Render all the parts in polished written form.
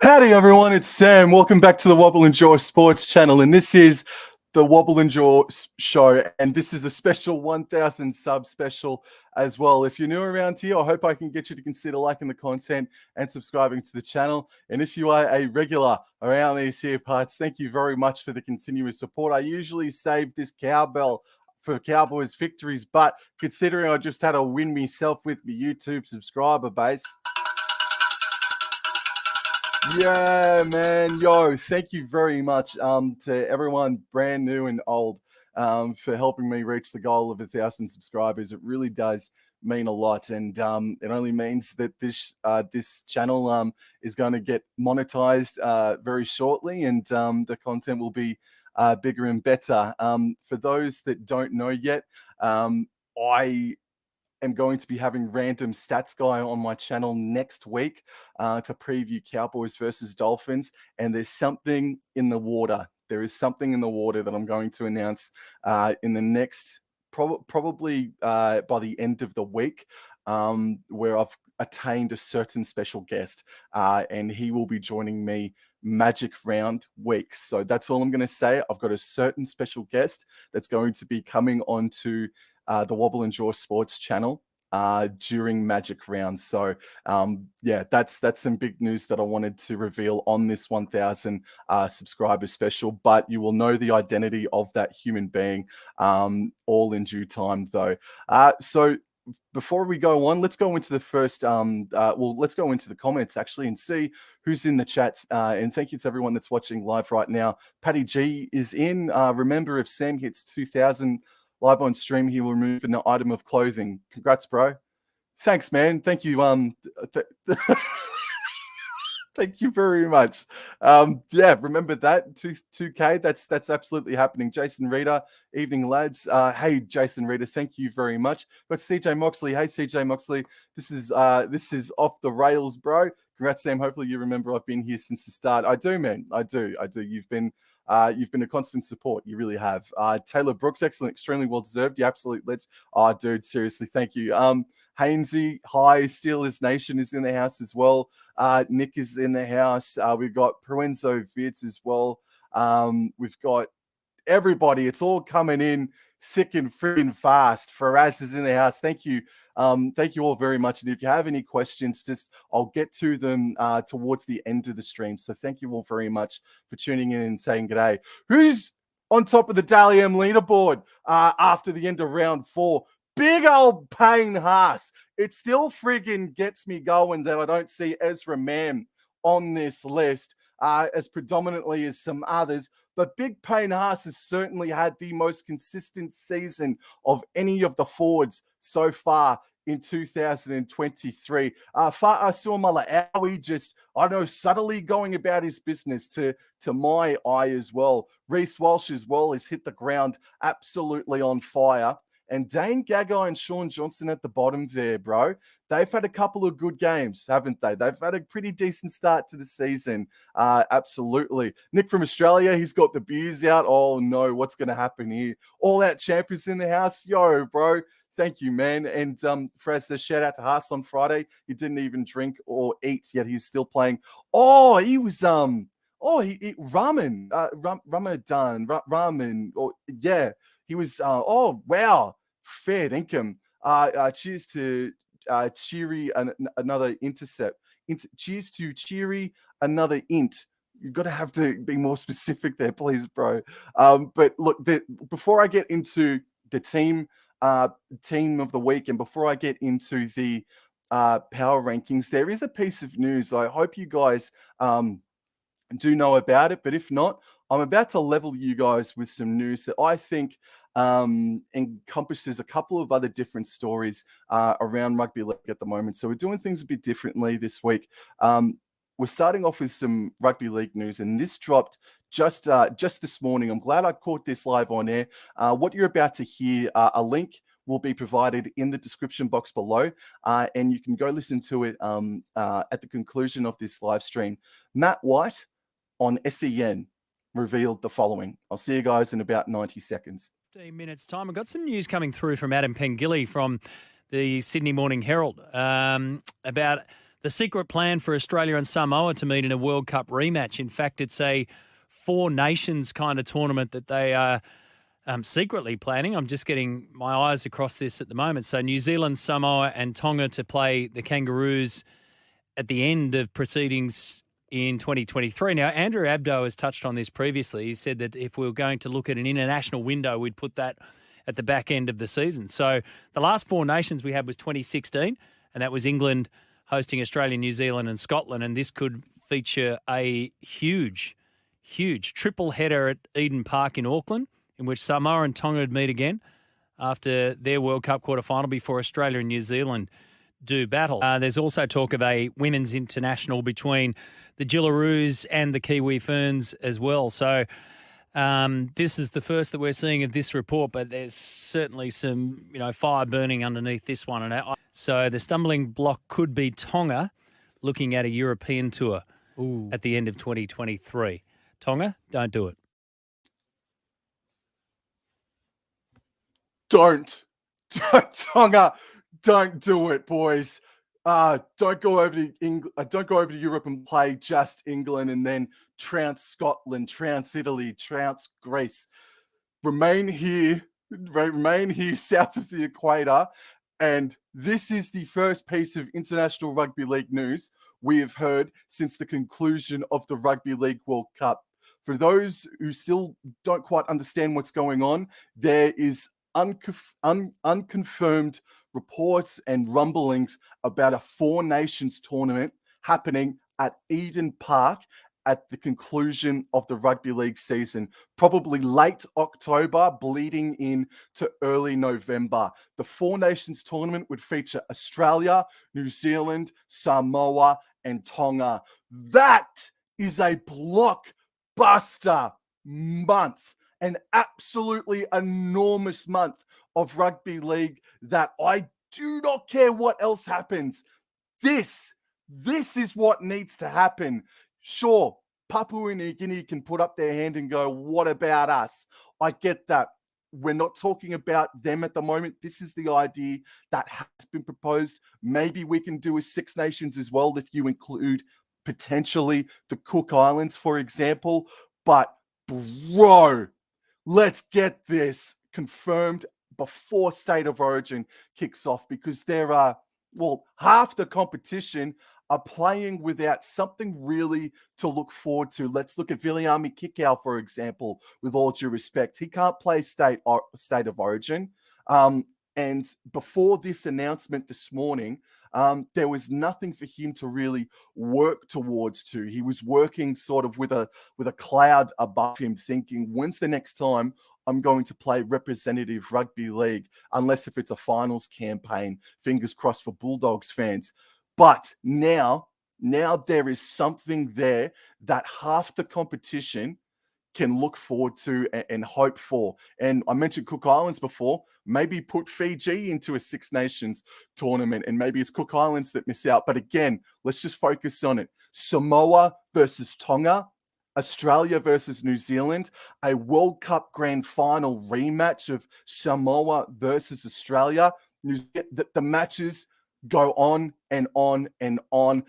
Howdy everyone, it's Sam. Welcome back to the Wobble and Jaw Sports channel, and this is the Wobble and Jaw show, and this is a special 1000 sub special as well. If you're new around here, I hope I can get you to consider liking the content and subscribing to the channel. And if you are a regular around these here parts, thank you very much for the continuous support. I usually save this cowbell for Cowboys victories, but considering I just had to win myself with my YouTube subscriber base, yeah, man. Yo, thank you very much to everyone brand new and old for helping me reach the goal of 1,000 subscribers. It really does mean a lot, and it only means that this channel is going to get monetized very shortly, and the content will be bigger and better. For those that don't know yet, I am going to be having Random Stats Guy on my channel next week to preview Cowboys versus Dolphins. And there's something in the water. There is something in the water that I'm going to announce in the next, probably by the end of the week, where I've attained a certain special guest, and he will be joining me Magic Round week. So that's all I'm going to say. I've got a certain special guest that's going to be coming onto the Wobble and Jaw Sports channel during Magic Round. So yeah, that's some big news that I wanted to reveal on this 1000 subscriber special, but you will know the identity of that human being all in due time though. So before we go on, let's go into the first let's go into the comments actually and see who's in the chat, and thank you to everyone that's watching live right now. Patty G is in. Remember, if Sam hits 2000 live on stream, he will remove an item of clothing. Congrats, bro. Thanks, man. Thank you. Thank you very much. Yeah, remember that 2K. That's absolutely happening. Jason Reader, evening lads. Hey, Jason Reader, thank you very much. But CJ Moxley, hey CJ Moxley, this is off the rails, bro. Congrats, Sam. Hopefully you remember I've been here since the start. I do, man. I do. You've been a constant support. You really have. Taylor Brooks, excellent, extremely well deserved. You absolute legend. Oh, dude, seriously, thank you. Hainsey, hi, Steelers Nation is in the house as well. Nick is in the house. We've got Proenzo Vids as well. We've got everybody. It's all coming in thick and freaking fast. Faraz is in the house. Thank you. Thank you all very much. And if you have any questions, I'll get to them towards the end of the stream. So thank you all very much for tuning in and saying g'day. Who's on top of the Dally M leaderboard after the end of round 4? Big old Payne Haas. It still friggin' gets me going that I don't see Ezra Mann on this list as predominantly as some others. But Big Payne Haas has certainly had the most consistent season of any of the forwards so far in 2023. Fa'a Suamala just, I don't know, subtly going about his business to my eye as well. Reece Walsh as well has hit the ground absolutely on fire. And Dane Gagai and Sean Johnson at the bottom there, bro. They've had a couple of good games, haven't they? They've had a pretty decent start to the season. Absolutely. Nick from Australia, he's got the beers out. Oh, no, what's going to happen here? All Out Champ is in the house. Yo, bro. Thank you, man. And Fraz says, shout out to Haas on Friday. He didn't even drink or eat, yet he's still playing. Oh, he was ramen. Ramen. Oh, yeah. He was, oh, wow, fair income. Cheers to Cheery, another intercept. Cheers to Cheery, another int. You've got to have to be more specific there, please, bro. But look, before I get into the team of the week, and before I get into the power rankings, there is a piece of news. I hope you guys do know about it, but if not, I'm about to level you guys with some news that I think encompasses a couple of other different stories around rugby league at the moment. So we're doing things a bit differently this week. We're starting off with some rugby league news, and this dropped just this morning. I'm glad I caught this live on air. What you're about to hear, a link will be provided in the description box below, and you can go listen to it at the conclusion of this live stream. Matt White on SEN revealed the following. I'll see you guys in about 90 seconds. 15 minutes time. I've got some news coming through from Adam Pengilly from the Sydney Morning Herald about The secret plan for Australia and Samoa to meet in a World Cup rematch. In fact, it's a four nations kind of tournament that they are secretly planning. I'm just getting my eyes across this at the moment. So New Zealand, Samoa and Tonga to play the Kangaroos at the end of proceedings in 2023. Now, Andrew Abdo has touched on this previously. He said that if we were going to look at an international window, we'd put that at the back end of the season. So the last four nations we had was 2016, and that was England hosting Australia, New Zealand and Scotland. And this could feature a huge triple header at Eden Park in Auckland, in which Samoa and Tonga would meet again after their World Cup quarterfinal before Australia and New Zealand do battle. There's also talk of a women's international between the Jillaroos and the Kiwi Ferns as well. So this is the first that we're seeing of this report, but there's certainly some, fire burning underneath this one. And so the stumbling block could be Tonga looking at a European tour at the end of 2023. Tonga, don't do it. Tonga, don't do it, boys. Don't go over to England. Don't go over to Europe and play just England and then trounce Scotland, trounce Italy, trounce Greece. Remain here south of the equator. And this is the first piece of international rugby league news we have heard since the conclusion of the Rugby League World Cup. For those who still don't quite understand what's going on, there is unconfirmed reports and rumblings about a Four Nations tournament happening at Eden Park at the conclusion of the rugby league season, probably late October, bleeding in to early November. The Four Nations tournament would feature Australia, New Zealand, Samoa, and Tonga. That is a blockbuster month, an absolutely enormous month of rugby league that I do not care what else happens. This is what needs to happen. Sure, Papua New Guinea can put up their hand and go, what about us? I get that. We're not talking about them at the moment. This is the idea that has been proposed. Maybe we can do a Six Nations as well if you include potentially the Cook Islands, for example. But bro, let's get this confirmed before State of Origin kicks off, because there are, half the competition are playing without something really to look forward to. Let's look at Viliami Kikau, for example, with all due respect. He can't play State of Origin. And before this announcement this morning, there was nothing for him to really work towards to. He was working sort of with a cloud above him, thinking, when's the next time I'm going to play representative rugby league, unless if it's a finals campaign. Fingers crossed for Bulldogs fans. But now there is something there that half the competition can look forward to and hope for. And I mentioned Cook Islands before. Maybe put Fiji into a Six Nations tournament, and maybe it's Cook Islands that miss out. But again, let's just focus on it. Samoa versus Tonga, Australia versus New Zealand, a World Cup grand final rematch of Samoa versus Australia. The matches go on and on and on.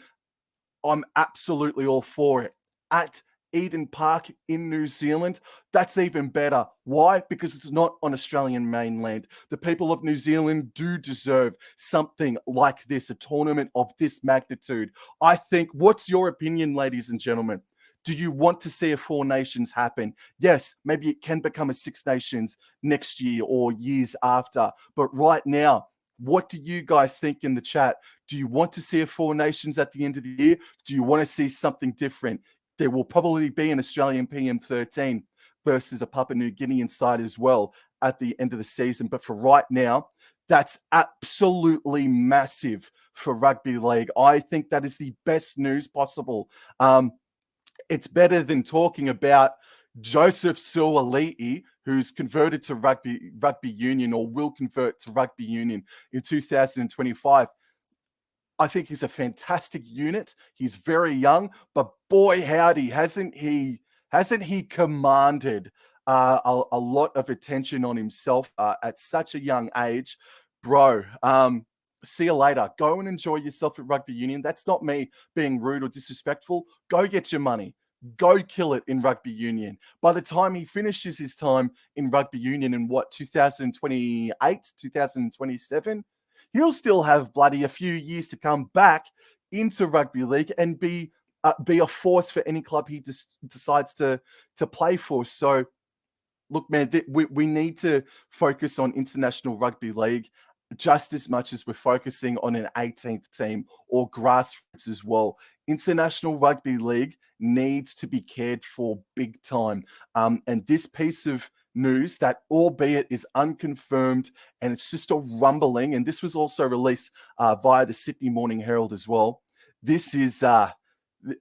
I'm absolutely all for it. At Eden Park in New Zealand, that's even better. Why? Because it's not on Australian mainland. The people of New Zealand do deserve something like this, a tournament of this magnitude. I think, what's your opinion, ladies and gentlemen? Do you want to see a Four Nations happen? Yes, maybe it can become a Six Nations next year or years after. But right now, what do you guys think in the chat? Do you want to see a Four Nations at the end of the year? Do you want to see something different? There will probably be an Australian PM13 versus a Papua New Guinean side as well at the end of the season. But for right now, that's absolutely massive for rugby league. I think that is the best news possible. It's better than talking about Joseph Suaalii, who's converted to rugby union, or will convert to rugby union in 2025. I think he's a fantastic unit. He's very young, but boy, howdy, hasn't he commanded a lot of attention on himself at such a young age, bro? See you later. Go and enjoy yourself at rugby union. That's not me being rude or disrespectful. Go get your money. Go kill it in rugby union. By the time he finishes his time in rugby union in 2028, 2027, he'll still have bloody a few years to come back into rugby league and be a force for any club he decides to play for. So, look, man, we need to focus on international rugby league just as much as we're focusing on an 18th team or grassroots as well. International rugby league needs to be cared for big time. And this piece of news that, albeit is unconfirmed and it's just a rumbling, and this was also released via the Sydney Morning Herald as well. This is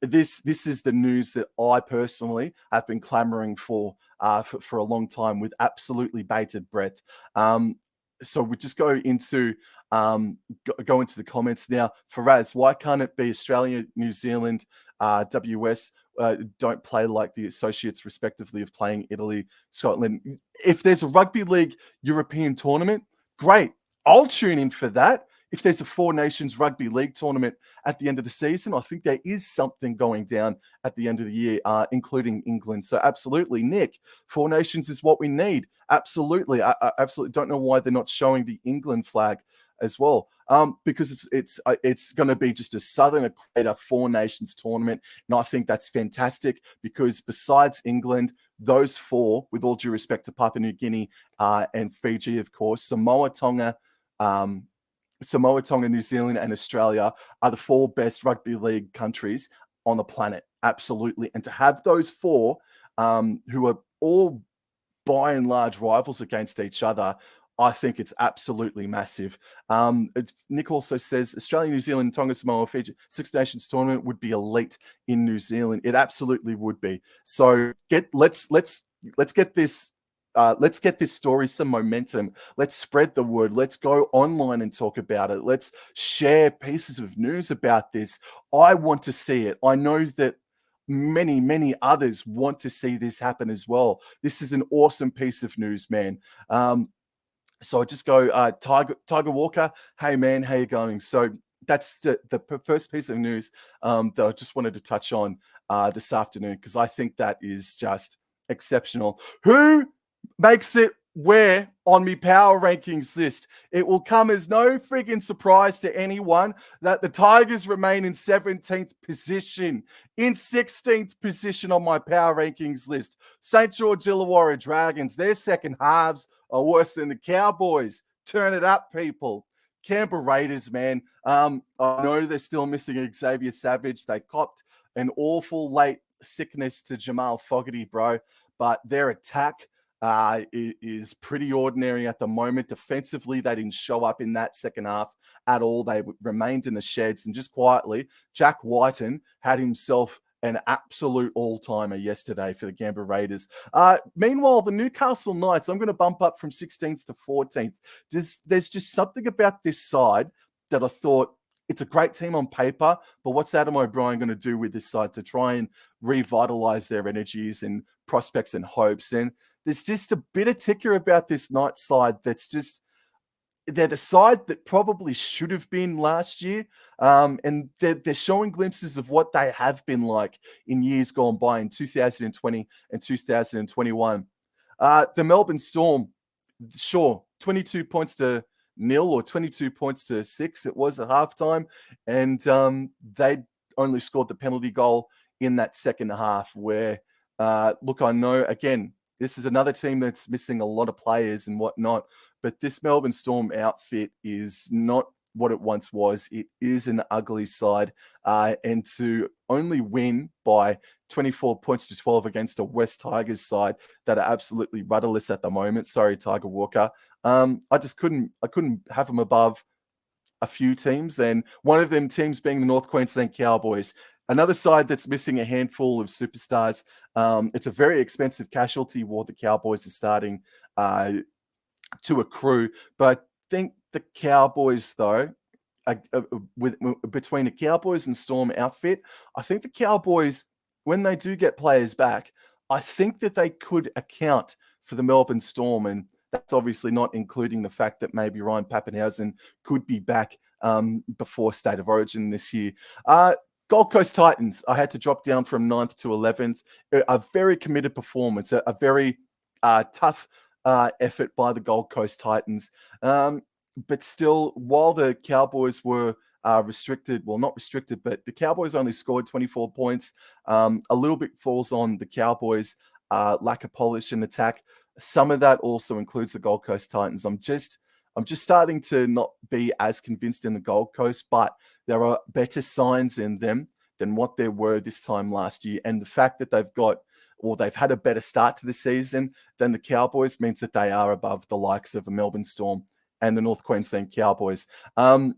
this is the news that I personally have been clamoring for a long time with absolutely bated breath. So we just go into the comments now. Faraz, why can't it be Australia, New Zealand, WS don't play like the associates respectively of playing Italy, Scotland? If there's a rugby league European tournament, great. I'll tune in for that. If there's a Four Nations Rugby League tournament at the end of the season, I think there is something going down at the end of the year, including England. So absolutely, Nick, Four Nations is what we need. Absolutely. I absolutely don't know why they're not showing the England flag as well, because it's going to be just a Southern Equator Four Nations tournament. And I think that's fantastic because besides England, those four, with all due respect to Papua New Guinea and Fiji, of course, Samoa, Tonga, New Zealand, and Australia are the four best rugby league countries on the planet. Absolutely. And to have those four, who are all by and large rivals against each other, I think it's absolutely massive. Nick also says Australia, New Zealand, Tonga, Samoa, Fiji Six Nations tournament would be elite in New Zealand. It absolutely would be. So let's get this. Let's get this story some momentum. Let's spread the word. Let's go online and talk about it. Let's share pieces of news about this. I want to see it. I know that many, many others want to see this happen as well. This is an awesome piece of news, man. So I just go, Tiger Walker. Hey, man, how you going? So that's the first piece of news that I just wanted to touch on this afternoon because I think that is just exceptional. Who makes it where on me power rankings list? It will come as no friggin' surprise to anyone that the Tigers remain in 17th position. In 16th position on my power rankings list, St. George Illawarra Dragons, their second halves are worse than the Cowboys. Turn it up, people. Canberra Raiders, man. I know they're still missing Xavier Savage. They copped an awful late sickness to Jamal Fogarty, bro. But their attack is pretty ordinary at the moment. Defensively, they didn't show up in that second half at all. They remained in the sheds, and just quietly, Jack Whiten had himself an absolute all-timer yesterday for the Canberra Raiders. Meanwhile, the Newcastle Knights, I'm going to bump up from 16th to 14th. There's just something about this side that I thought, it's a great team on paper, but what's Adam O'Brien going to do with this side to try and revitalize their energies and prospects and hopes? And there's just a bit of ticker about this Knights side that's just, they're the side that probably should have been last year. And they're showing glimpses of what they have been like in years gone by in 2020 and 2021. The Melbourne Storm, sure, 22 points to 0 or 22 points to 6. It was at halftime. And they only scored the penalty goal in that second half where, look, I know, again, this is another team that's missing a lot of players and whatnot, but this Melbourne Storm outfit is not what it once was. It is an ugly side, and to only win by 24 points to 12 against a West Tigers side that are absolutely rudderless at the moment. Sorry, Tiger Walker. I couldn't have them above a few teams, and one of them teams being the North Queensland Cowboys. Another side that's missing a handful of superstars. It's a very expensive casualty war the Cowboys are starting to accrue. But I think the Cowboys, though, between the Cowboys and Storm outfit, I think the Cowboys, when they do get players back, I think that they could account for the Melbourne Storm. And that's obviously not including the fact that maybe Ryan Pappenhausen could be back before State of Origin this year. Gold Coast Titans, I had to drop down from 9th to 11th. A very committed performance, a very tough effort by the Gold Coast Titans. But still, while the Cowboys were restricted, well, not restricted, but the Cowboys only scored 24 points. A little bit falls on the Cowboys' lack of polish in attack. Some of that also includes the Gold Coast Titans. I'm just starting to not be as convinced in the Gold Coast, but there are better signs in them than what there were this time last year. And the fact that they've had a better start to the season than the Cowboys means that they are above the likes of the Melbourne Storm and the North Queensland Cowboys,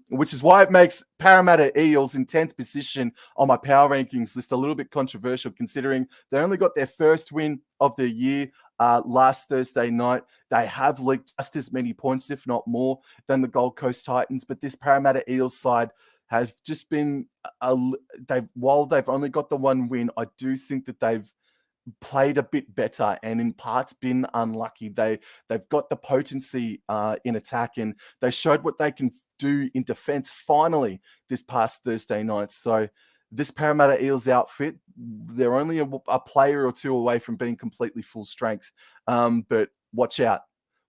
which is why it makes Parramatta Eels in 10th position on my power rankings list a little bit controversial, considering they only got their first win of the year last Thursday night. They have leaked just as many points, if not more, than the Gold Coast Titans. But this Parramatta Eels side have just been, while they've only got the one win, I do think that they've played a bit better and in parts been unlucky. They've got the potency in attack, and they showed what they can do in defense finally this past Thursday night. So this Parramatta Eels outfit, they're only a player or two away from being completely full strength. But watch out.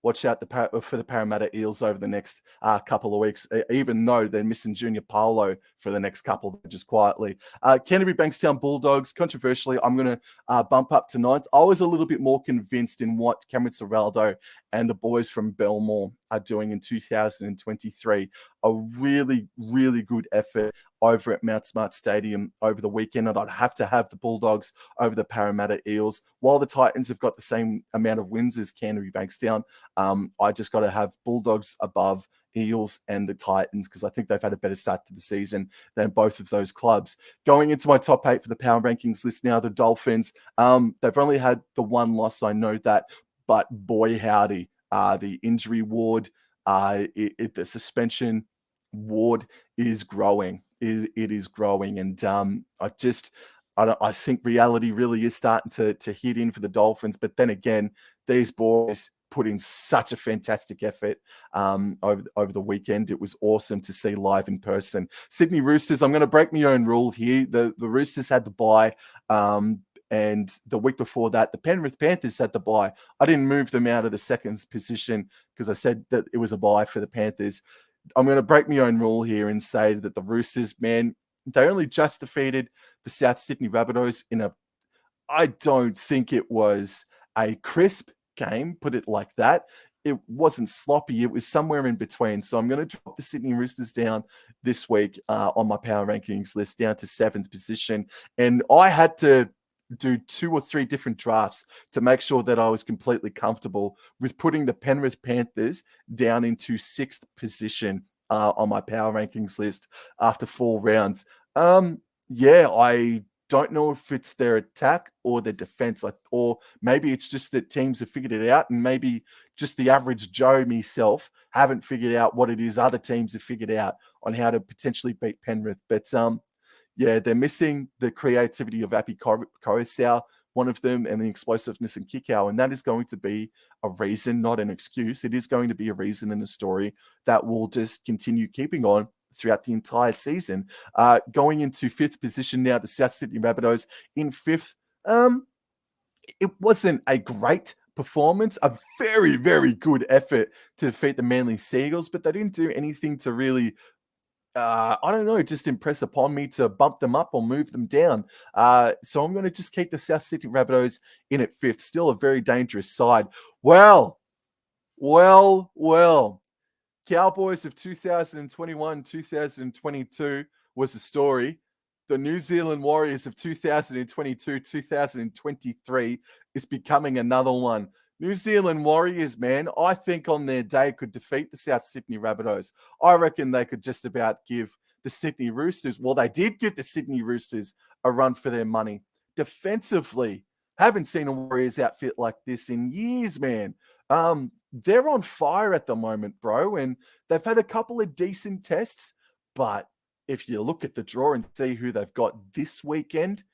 Watch out for the Parramatta Eels over the next couple of weeks, even though they're missing Junior Paolo for the next couple, just quietly. Canterbury Bankstown Bulldogs, controversially, I'm going to bump up to 9th. I was a little bit more convinced in what Cameron Ciraldo and the boys from Belmore are doing in 2023. A really, really good effort over at Mount Smart Stadium over the weekend, and I'd have to have the Bulldogs over the Parramatta Eels. While the Titans have got the same amount of wins as Canterbury Bankstown, I just got to have Bulldogs above Eels and the Titans because I think they've had a better start to the season than both of those clubs. Going into my top 8 for the power rankings list now, the Dolphins, they've only had the one loss, I know that, but boy howdy, the injury ward, the suspension ward is growing. It is growing, and I think reality really is starting to hit in for the Dolphins. But then again, these boys put in such a fantastic effort over the weekend. It was awesome to see live in person. Sydney Roosters, I'm going to break my own rule here. The Roosters had the bye, and the week before that, the Penrith Panthers had the bye. I didn't move them out of the second position because I said that it was a bye for the Panthers. I'm going to break my own rule here and say that the Roosters, man, they only just defeated the South Sydney Rabbitohs I don't think it was a crisp game, put it like that. It wasn't sloppy. It was somewhere in between. So I'm going to drop the Sydney Roosters down this week on my power rankings list down to 7th position. And I had to do 2 or 3 different drafts to make sure that I was completely comfortable with putting the Penrith Panthers down into 6th position on my power rankings list after 4 rounds. I don't know if it's their attack or their defense, or maybe it's just that teams have figured it out, and maybe just the average Joe myself haven't figured out what it is other teams have figured out on how to potentially beat Penrith. But they're missing the creativity of Api Coruscant, one of them, and the explosiveness in Kikau, and that is going to be a reason, not an excuse. It is going to be a reason in the story that will just continue keeping on throughout the entire season. Going into 5th position now, the South Sydney Rabbitohs in 5th. It wasn't a great performance, a very, very good effort to defeat the Manly Seagulls, but they didn't do anything to really just impress upon me to bump them up or move them down. So I'm going to just keep the South Sydney Rabbitohs in at 5th. Still a very dangerous side. Well. Cowboys of 2021, 2022 was the story. The New Zealand Warriors of 2022, 2023 is becoming another one. New Zealand Warriors, man, I think on their day could defeat the South Sydney Rabbitohs. I reckon they could just about give the Sydney Roosters, well, they did give the Sydney Roosters a run for their money. Defensively, haven't seen a Warriors outfit like this in years, man. They're on fire at the moment, bro, and they've had a couple of decent tests, but if you look at the draw and see who they've got this weekend,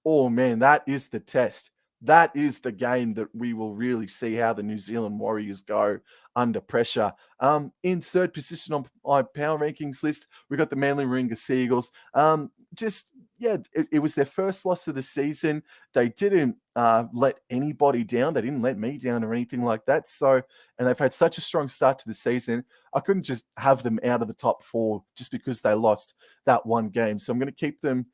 oh man, that is the test. that is the game that we will really see how the New Zealand Warriors go under pressure. In third position on my power rankings list, we got the Manly Warringah Seagulls. It was their first loss of the season. They didn't let anybody down. They didn't let me down or anything like that. So, and they've had such a strong start to the season. I couldn't just have them out of the top four just because they lost that one game. So I'm going to keep them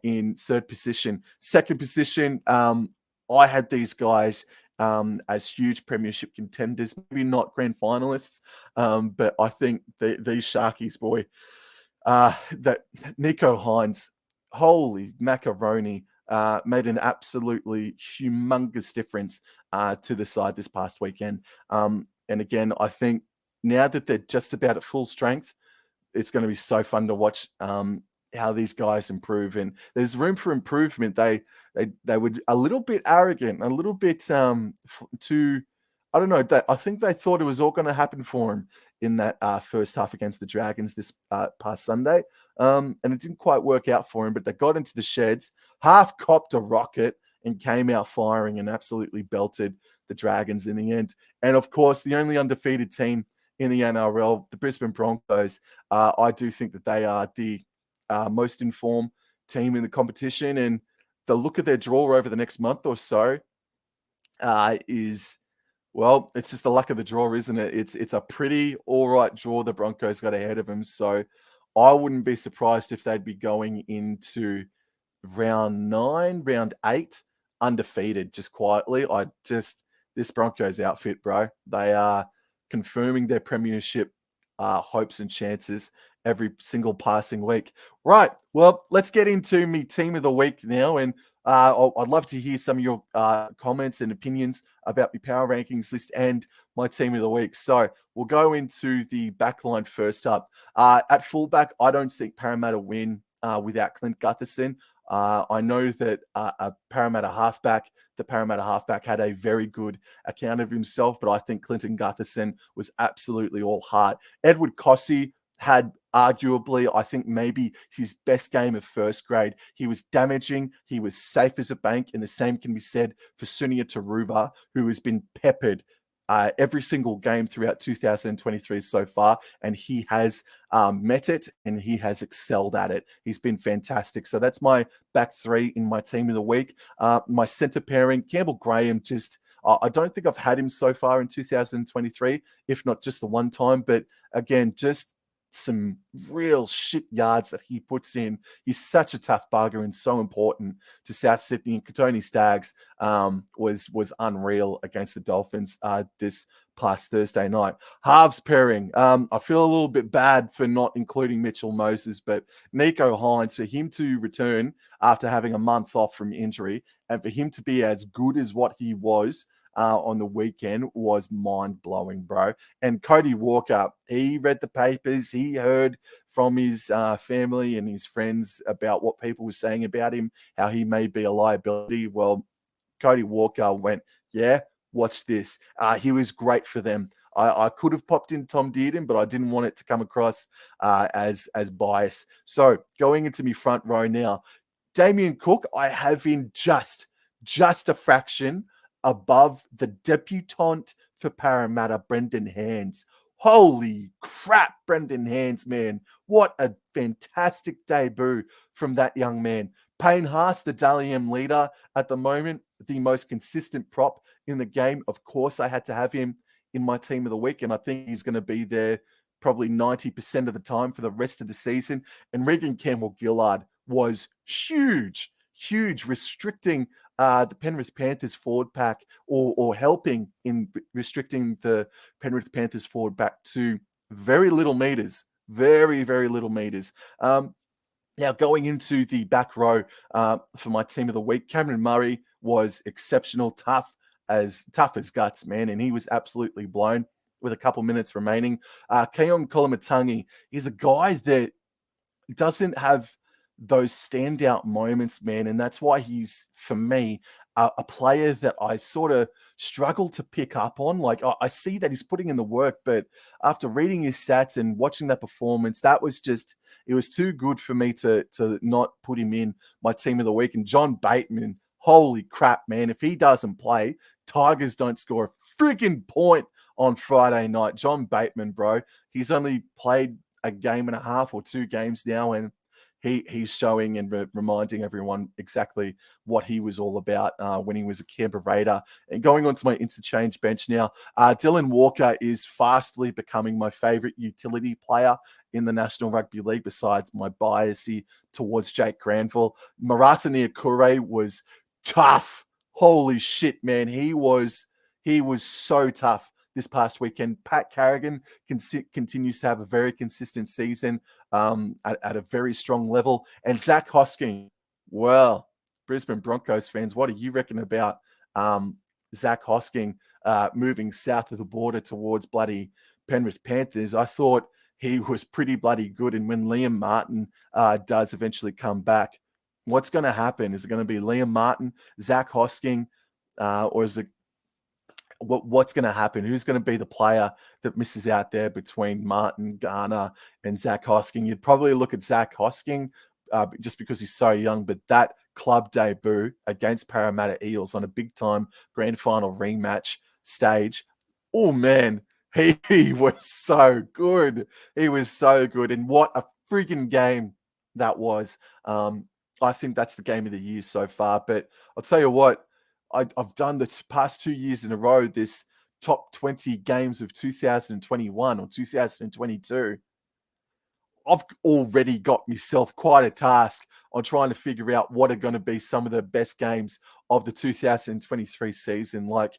in third position. Second position, I had these guys as huge premiership contenders, maybe not grand finalists, but I think these Sharkies, boy, that Nico Hines, holy macaroni, made an absolutely humongous difference to the side this past weekend. And again, I think now that they're just about at full strength, it's going to be so fun to watch how these guys improve. And there's room for improvement. They were a little bit arrogant, a little bit too. I don't know. I think they thought it was all going to happen for him in that first half against the Dragons this past Sunday. And it didn't quite work out for him, but they got into the sheds, half copped a rocket, and came out firing and absolutely belted the Dragons in the end. And of course, the only undefeated team in the NRL, the Brisbane Broncos, I do think that they are the most informed team in the competition. And the look of their draw over the next month or so is, well, it's just the luck of the draw, isn't it? It's a pretty all right draw the Broncos got ahead of them. So I wouldn't be surprised if they'd be going into round 9, round 8, undefeated, just quietly. This Broncos outfit, bro, they are confirming their premiership hopes and chances every single passing week. Right, well, let's get into me team of the week now, and I'd love to hear some of your comments and opinions about my power rankings list and my team of the week. So we'll go into the backline first up. At fullback, I don't think Parramatta win without Clint Gutherson. I know that the Parramatta halfback had a very good account of himself, but I think Clinton Gutherson was absolutely all heart. Edward Cossey had arguably, I think, maybe his best game of first grade. He was damaging. He was safe as a bank. And the same can be said for Sunia Taruva, who has been peppered every single game throughout 2023 so far, and he has met it and he has excelled at it. He's been fantastic. So that's my back three in my team of the week. My center pairing, Campbell Graham, I don't think I've had him so far in 2023, if not just the one time, but again, just some real shit yards that he puts in. He's such a tough bugger and so important to South Sydney. And Katoni Staggs was unreal against the Dolphins this past Thursday night. Halves pairing. I feel a little bit bad for not including Mitchell Moses, but Nico Hines, for him to return after having a month off from injury and for him to be as good as what he was on the weekend was mind-blowing, bro. And Cody Walker, he read the papers. He heard from his family and his friends about what people were saying about him, how he may be a liability. Well, Cody Walker went, yeah, watch this. He was great for them. I could have popped in Tom Dearden, but I didn't want it to come across as bias. So going into my front row now, Damien Cook, I have in just a fraction above the debutant for Parramatta, Brendan Hands. Holy crap, Brendan Hands, man. What a fantastic debut from that young man. Payne Haas, the Dally M leader at the moment, the most consistent prop in the game. Of course, I had to have him in my team of the week, and I think he's going to be there probably 90% of the time for the rest of the season. And Regan Campbell-Gillard was huge, restricting the Penrith Panthers forward pack or helping in restricting the Penrith Panthers forward back to very little meters, very little meters. Now, going into the back row for my team of the week, Cameron Murray was exceptional, tough as guts, man, and he was absolutely blown with a couple minutes remaining. Keon Kolomatangi is a guy that doesn't have those standout moments, man, and that's why he's, for me, a player that I sort of struggle to pick up on. Like, I see that he's putting in the work, but after reading his stats and watching that performance, it was too good for me to not put him in my team of the week. And John Bateman, holy crap, man. If he doesn't play, Tigers don't score a freaking point on Friday night. John Bateman, bro, he's only played a game and a half or 2 games now, and he's showing and reminding everyone exactly what he was all about when he was a Canberra Raider. And going on to my interchange bench now, Dylan Walker is fastly becoming my favourite utility player in the National Rugby League, besides my bias towards Jake Granville. Marata Niukure was tough. Holy shit, man. He was so tough this past weekend. Pat Carrigan continues to have a very consistent season at a very strong level. And Zach Hosking, well, Brisbane Broncos fans, what do you reckon about Zach Hosking moving south of the border towards bloody Penrith Panthers? I thought he was pretty bloody good. And when Liam Martin does eventually come back, what's going to happen? Is it going to be Liam Martin, Zach Hosking, or is it what's going to happen? Who's going to be the player that misses out there between Martin, Garner, and Zach Hosking? You'd probably look at Zach Hosking just because he's so young, but that club debut against Parramatta Eels on a big-time grand final rematch stage, oh, man, he was so good. He was so good, and what a freaking game that was. I think that's the game of the year so far, but I'll tell you what, I've done the past 2 years in a row, this top 20 games of 2021 or 2022. I've already got myself quite a task on trying to figure out what are going to be some of the best games of the 2023 season. Like,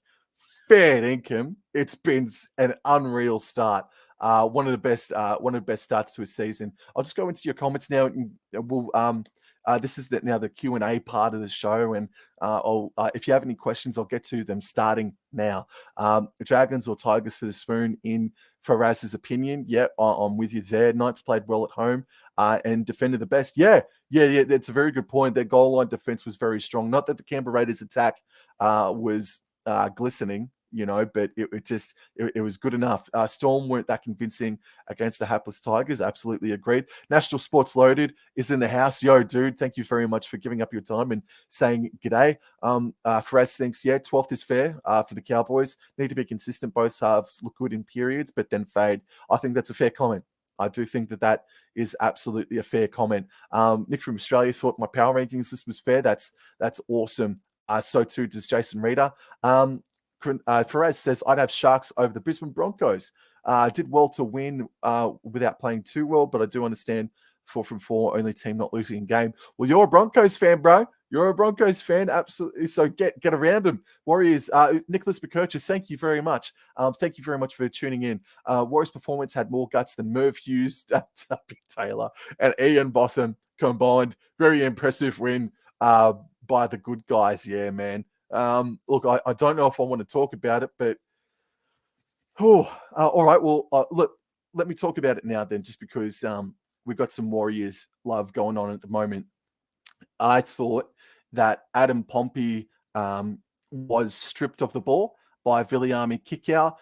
fair income, it's been an unreal start. One of the best starts to a season. I'll just go into your comments now, and we'll this is now the Q&A part of the show, and if you have any questions, I'll get to them starting now. Dragons or Tigers for the spoon in Faraz's opinion? Yeah, I'm with you there. Knights played well at home and defended the best. Yeah, that's a very good point. Their goal line defense was very strong. Not that the Canberra Raiders attack was glistening, but it was good enough. Storm weren't that convincing against the hapless Tigers. Absolutely agreed. National Sports Loaded is in the house. Yo, dude, thank you very much for giving up your time and saying g'day. Faraz thinks, 12th is fair for the Cowboys. Need to be consistent. Both halves look good in periods, but then fade. I think that's a fair comment. I do think that is absolutely a fair comment. Nick from Australia thought my power rankings, this was fair. That's awesome. So too does Jason Reeder. Faraz says, I'd have Sharks over the Brisbane Broncos. Did well to win without playing too well, but I do understand 4 from 4, only team not losing a game. Well, you're a Broncos fan, bro. You're a Broncos fan, absolutely. So get around them. Warriors, Nicholas McKercher, thank you very much. Thank you very much for tuning in. Warriors' performance had more guts than Merv Hughes, Tuppy Taylor, and Ian Botham combined. Very impressive win by the good guys. Yeah, man. Look, I don't know if I want to talk about it, but all right. Well, look, let me talk about it now then, just because we've got some Warriors love going on at the moment. I thought that Adam Pompey was stripped of the ball by Viliami Kikau.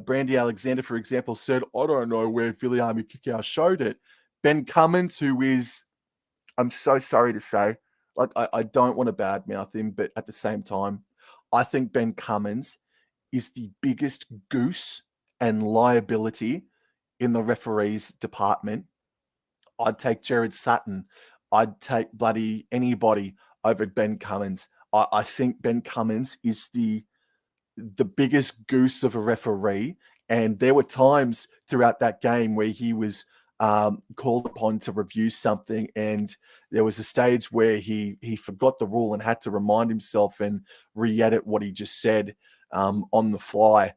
Brandy Alexander, for example, said, I don't know where Viliami Kikau showed it. Ben Cummins, who is, I'm so sorry to say, like, I don't want to badmouth him, but at the same time, I think Ben Cummins is the biggest goose and liability in the referees department. I'd take Jared Sutton. I'd take bloody anybody over Ben Cummins. I think Ben Cummins is the biggest goose of a referee. And there were times throughout that game where he was called upon to review something, and there was a stage where he forgot the rule and had to remind himself and re-edit what he just said on the fly.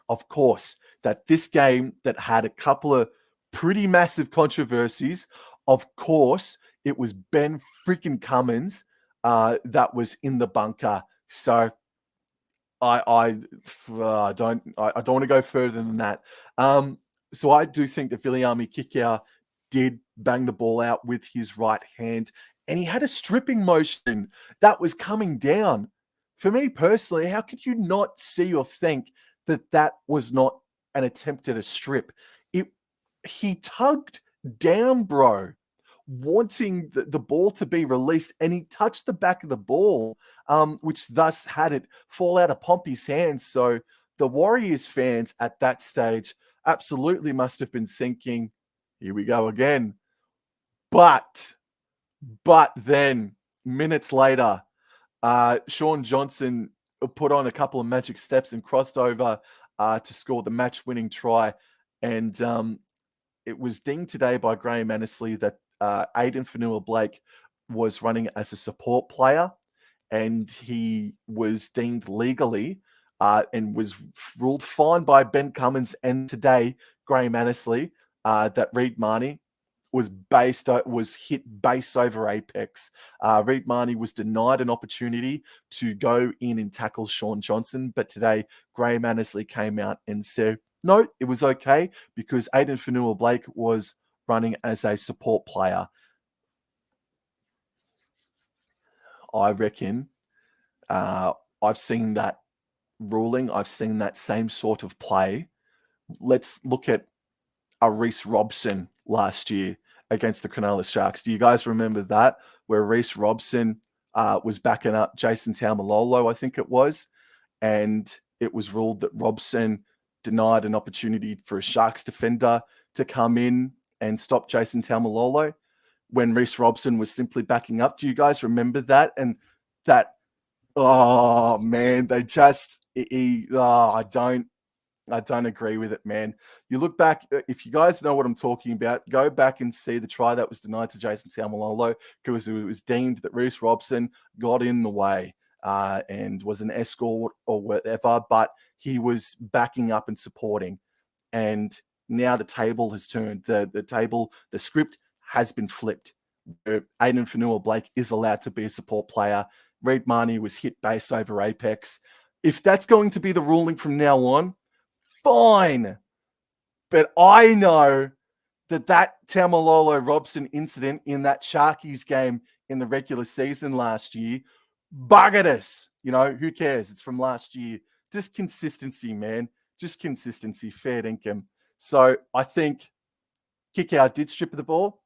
Of course, that this game that had a couple of pretty massive controversies, of course, it was Ben freaking Cummins that was in the bunker. So I don't want to go further than that. So I do think that Viliami Kikau did bang the ball out with his right hand, and he had a stripping motion that was coming down. For me personally, how could you not see or think that was not an attempt at a strip? He tugged down, bro. wanting the ball to be released, and he touched the back of the ball, which thus had it fall out of Pompey's hands. So the Warriors fans at that stage absolutely must have been thinking, here we go again. But then minutes later, Sean Johnson put on a couple of magic steps and crossed over to score the match-winning try. And it was dinged today by Graham Annesley that Aiden Fanua-Blake was running as a support player, and he was deemed legally and was ruled fine by Ben Cummins and today Graham Annesley that Reed Marnie was hit base over apex. Reed Marnie was denied an opportunity to go in and tackle Sean Johnson, but today Graham Annesley came out and said, no, it was okay because Aiden Fanua-Blake was running as a support player. I reckon I've seen that ruling. I've seen that same sort of play. Let's look at a Reece Robson last year against the Cronulla Sharks. Do you guys remember that? Where Reece Robson was backing up Jason Taumalolo, I think it was, and it was ruled that Robson denied an opportunity for a Sharks defender to come in and stop Jason Taumalolo when Reece Robson was simply backing up. Do you guys remember that? And that, oh man, they just, I don't agree with it, man. You look back, if you guys know what I'm talking about, go back and see the try that was denied to Jason Taumalolo because it was deemed that Reece Robson got in the way and was an escort or whatever, but he was backing up and supporting. And now the table has turned. The script has been flipped. Aiden Fanua-Blake is allowed to be a support player. Reed Marnie was hit base over apex. If that's going to be the ruling from now on, fine. But I know that Taumalolo Robson incident in that Sharkies game in the regular season last year buggered us. You know, who cares? It's from last year. Just consistency, man. Just consistency, fair dinkum. So I think Kickout did strip of the ball,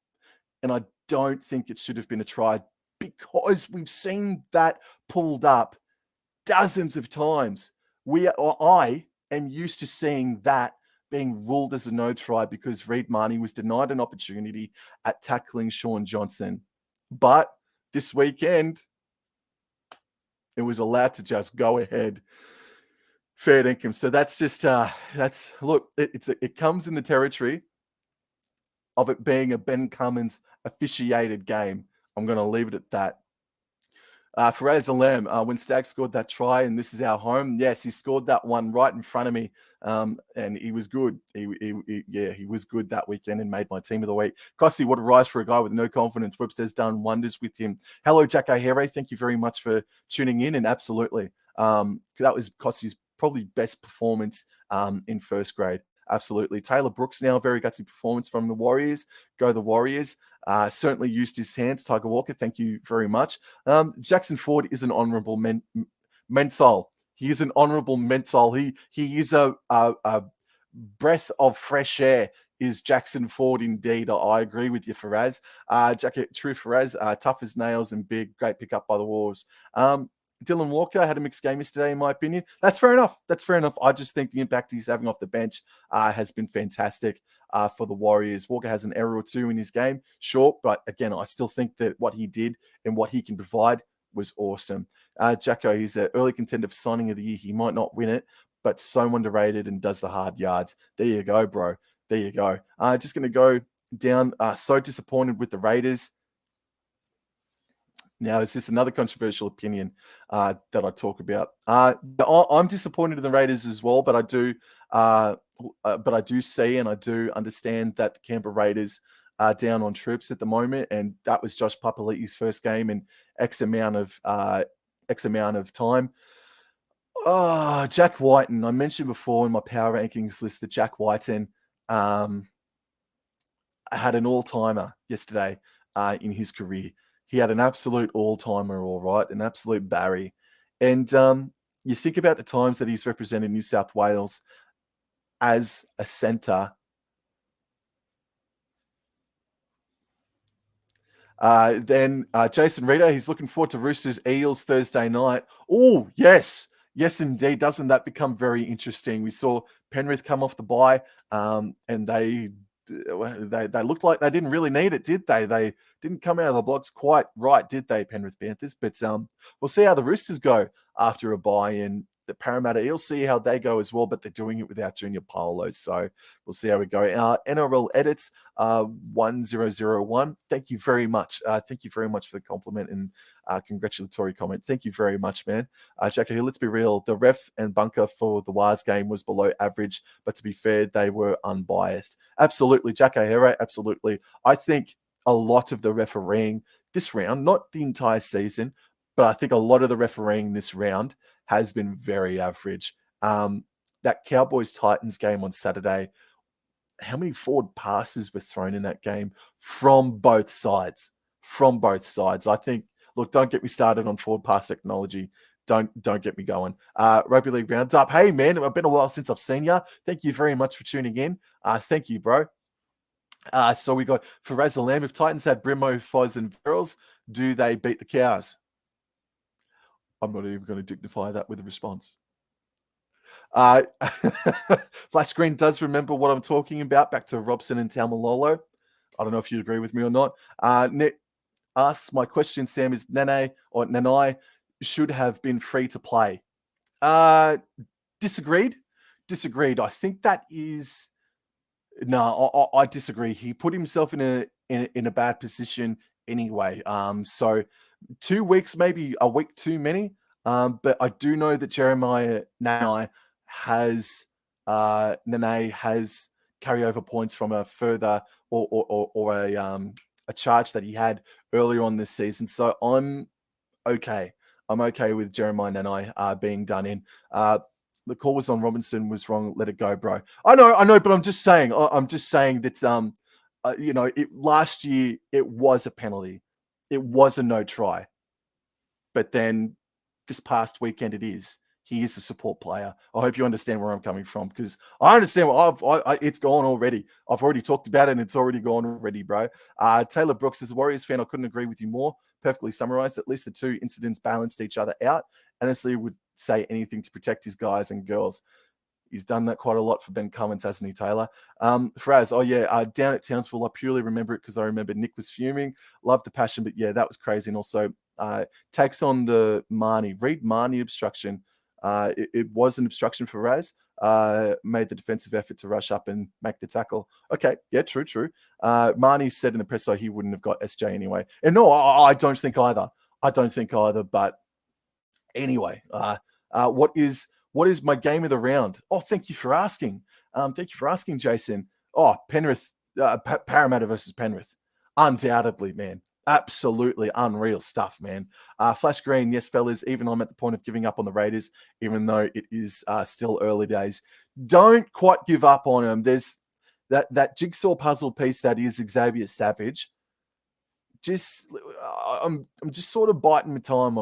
and I don't think it should have been a try because we've seen that pulled up dozens of times. I am used to seeing that being ruled as a no try because Reed Marnie was denied an opportunity at tackling Sean Johnson. But this weekend, it was allowed to just go ahead. Fair dinkum. So that's just, look, it comes in the territory of it being a Ben Cummins officiated game. I'm going to leave it at that. Faraz Alam, when Stagg scored that try, and this is our home, yes, he scored that one right in front of me, and he was good. He was good that weekend and made my team of the week. Kossi, what a rise for a guy with no confidence. Webster's done wonders with him. Hello, Jack O'Hare. Thank you very much for tuning in, and absolutely, that was Kossi's probably best performance in first grade. Absolutely. Taylor Brooks now, very gutsy performance from the Warriors. Go the Warriors. Certainly used his hands. Tiger Walker, thank you very much. Jackson Ford is an honourable menthol. He is an honourable menthol. He is a breath of fresh air. Is Jackson Ford indeed? I agree with you, Faraz. True Faraz, tough as nails and big. Great pickup by the Wolves. Dylan Walker had a mixed game yesterday, in my opinion. That's fair enough. I just think the impact he's having off the bench has been fantastic for the Warriors. Walker has an error or two in his game, sure, but again, I still think that what he did and what he can provide was awesome. Jacko, he's an early contender for signing of the year. He might not win it, but so underrated and does the hard yards. There you go, bro. There you go. Just going to go down. So disappointed with the Raiders. Now, is this another controversial opinion that I talk about? I'm disappointed in the Raiders as well, but I do see and I do understand that the Canberra Raiders are down on troops at the moment, and that was Josh Papali'i's first game in X amount of time. Jack Whiten. I mentioned before in my power rankings list that Jack Whiten had an all-timer yesterday in his career. He had an absolute all-timer, all right, an absolute Barry. And you think about the times that he's represented New South Wales as a centre. Then Jason Reader, he's looking forward to Roosters Eels Thursday night. Oh, yes. Yes, indeed. Doesn't that become very interesting? We saw Penrith come off the bye, and they looked like they didn't really need it, did they? They didn't come out of the blocks quite right, did they, Penrith Panthers? But we'll see how the Roosters go after a bye, and the Parramatta Eels, see how they go as well, but they're doing it without Junior Paulo, so we'll see how we go. NRL Edits 1001. Thank you very much. Thank you very much for the compliment and congratulatory comment. Thank you very much, man. Jacko, let's be real. The ref and bunker for the Wars game was below average, but to be fair, they were unbiased. Absolutely, Jacko Here, absolutely. I think a lot of the refereeing this round, not the entire season, but I think a lot of the refereeing this round has been very average. That Cowboys-Titans game on Saturday, how many forward passes were thrown in that game from both sides? From both sides. I think, look, don't get me started on forward pass technology. Don't get me going. Rugby League Roundup. Hey, man, it's been a while since I've seen you. Thank you very much for tuning in. Thank you, bro. So we got Faraz the Lamb. If Titans had Brimo, Foz, and Verrills, do they beat the Cows? I'm not even going to dignify that with a response. Flash Screen does remember what I'm talking about. Back to Robson and Taumalolo. I don't know if you agree with me or not. Nick asks, my question, Sam, is Nene or Nanai should have been free to play. Disagreed. I think that is... No, I disagree. He put himself in a bad position anyway. So 2 weeks, maybe a week too many. But I do know that Jeremiah Nene has carryover points from a further or a charge that he had earlier on this season. So I'm okay. I'm okay with Jeremiah Nene being done in. The call was on Robinson was wrong. Let it go, bro. I know, but I'm just saying that last year it was a penalty. It was a no try. But then this past weekend it is. He is a support player. I hope you understand where I'm coming from, because I understand it's gone already. I've already talked about it and it's already gone already, bro. Taylor Brooks, as a Warriors fan, I couldn't agree with you more. Perfectly summarized. At least the two incidents balanced each other out. Honestly, would say anything to protect his guys and girls. He's done that quite a lot for Ben Cummins, hasn't he, Taylor? Faraz, down at Townsville, I purely remember it because I remember Nick was fuming. Loved the passion, but yeah, that was crazy. And also takes on the Marnie. Read Marnie obstruction. It was an obstruction for Raz. Made the defensive effort to rush up and make the tackle. Okay, yeah, true. Marnie said in the presser he wouldn't have got SJ anyway. And no, I don't think either. But anyway, what is my game of the round? Oh, thank you for asking. Jason. Oh, Penrith, Parramatta versus Penrith. Undoubtedly, man. Absolutely unreal stuff, man. Flash Green, yes, fellas, even I'm at the point of giving up on the Raiders, even though it is still early days. Don't quite give up on them. There's that jigsaw puzzle piece that is Xavier Savage. I'm just sort of biting my tongue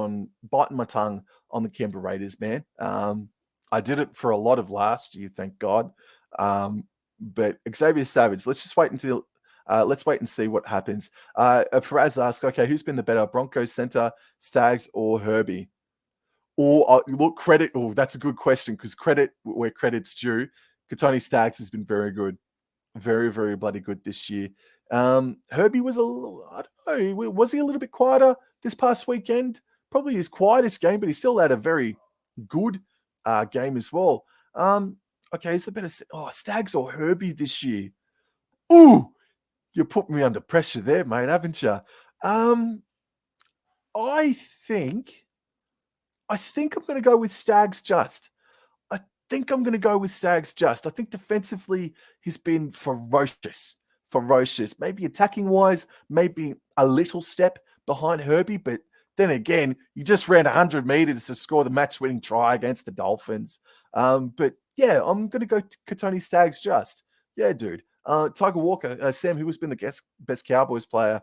on the Canberra Raiders, man. I did it for a lot of last year, thank God. But Xavier Savage, let's wait and see what happens. Faraz asks, okay, who's been the better, Broncos center, Stags, or Herbie? Or look, credit. Oh, that's a good question, because credit where credit's due. Katoni Stags has been very good, very, very bloody good this year. Herbie was I don't know, was he a little bit quieter this past weekend? Probably his quietest game, but he still had a very good game as well. Okay, is the better Stags or Herbie this year? Ooh, you put me under pressure there, mate, haven't you? I think I'm going to go with Stags just. I think defensively he's been ferocious. Maybe attacking wise, maybe a little step behind Herbie, but then again, you just ran 100 meters to score the match-winning try against the Dolphins. But yeah, I'm going to go Katoni Stags just. Yeah, dude. Tiger Walker, Sam, who has been the best Cowboys player,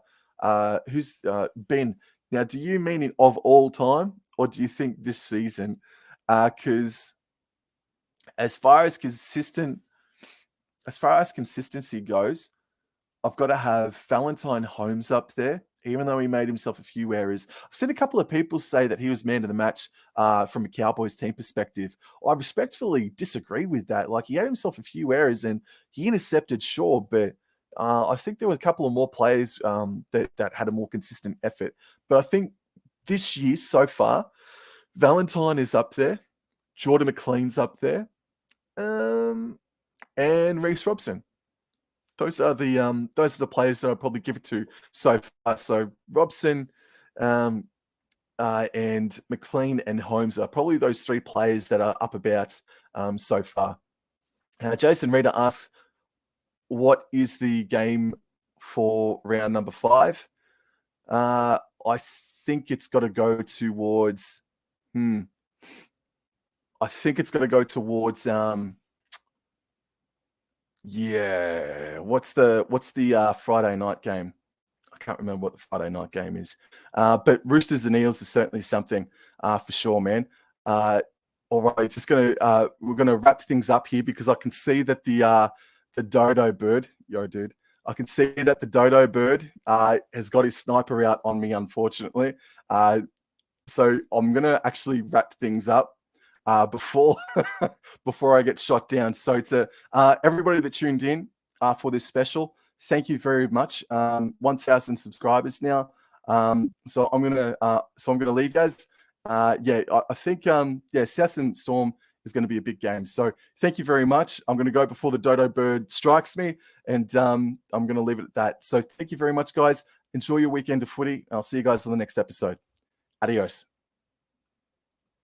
who's been... Now, do you mean of all time, or do you think this season? Because as far as consistency goes, I've got to have Valentine Holmes up there. even though he made himself a few errors. I've seen a couple of people say that he was man of the match from a Cowboys team perspective. I respectfully disagree with that. Like, he had himself a few errors and he intercepted, sure, but I think there were a couple of more players that had a more consistent effort. But I think this year so far, Valentine is up there, Jordan McLean's up there, and Reece Robson. Those are the players that I'd probably give it to so far. So Robson, and McLean and Holmes are probably those three players that are up about so far. Jason Reader asks, what is the game for round number 5? I think it's got to go towards. I think it's got to go towards. Yeah. What's the Friday night game? I can't remember what the Friday night game is. But Roosters and Eels is certainly something for sure, man. All right, we're gonna wrap things up here because I can see that the dodo bird, dude. I can see that the dodo bird has got his sniper out on me, unfortunately. So I'm gonna actually wrap things up before I get shot down. So to everybody that tuned in for this special, thank you very much. 1,000 subscribers now. So I'm gonna leave, guys. I think South and Storm is going to be a big game. So thank you very much. I'm going to go before the dodo bird strikes me, and I'm going to leave it at that. So thank you very much, guys. Enjoy your weekend of footy. I'll see you guys on the next episode. Adios.